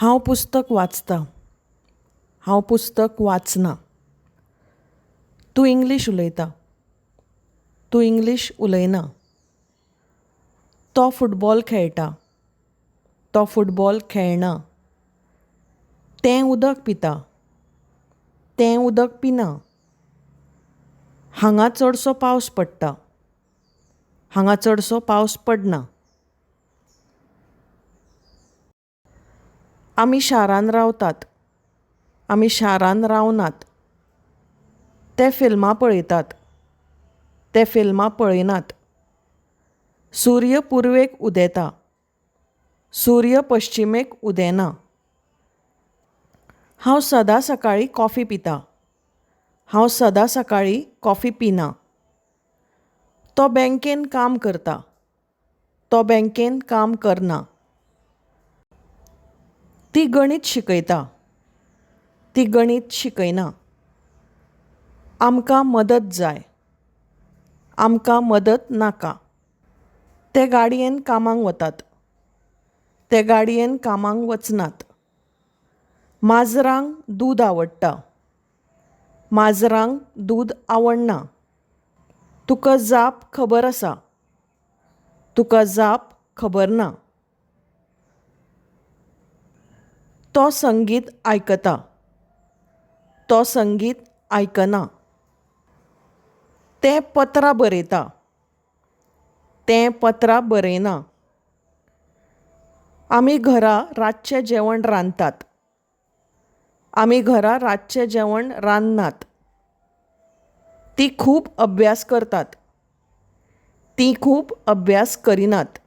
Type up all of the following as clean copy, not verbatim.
हांव पुस्तक वाचतां. हांव पुस्तक वाचना. तूं इंग्लीश उलयता. तूं इंग्लीश उलयना. तो फुटबॉल खेळटा. तो फुटबॉल खेळना. तें उदक पिता. तें उदक पिना. हांगा चडसो पावस पडटा. हांगा चडसो पावस पडना. आमी शारांत रावतात. आमी शारांत रावनात. ते फिल्मां पळयतात. ते फिल्मां पळयनात. सूर्य पुर्वेक उदेता. सूर्य पश्चिमेक उदेना. हांव सदां सकाळीं कॉफी पितां. हांव सदां सकाळीं कॉफी पिना. तो बँकेन काम करता. तो बँकेन काम करना. ती गणीत शिकयता. ती गणीत शिकयना. आमकां मदत जाय. आमकां मदत नाका. ते गाडयेन कामांक वतात. ते गाडयेन कामांक वचनात. माजरांक दूद आवडटा. माजरांक दूद आवडना. तुका जाप खबर आसा. तुका जाप खबर ना. तो संगीत आयकता. तो संगीत आयकना. तें पत्रां बरयता. तें पत्रां बरयना. आमी घरा रातचें जेवण रांदतात. आमी घरा रातचें जेवण रांदनात. तीं खूब अभ्यास करतात. तीं खूब अभ्यास करिनात.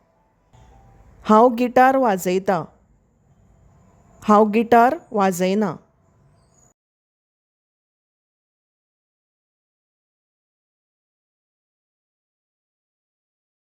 हांव गिटार वाजयतां. हांव गिटार वाजयना.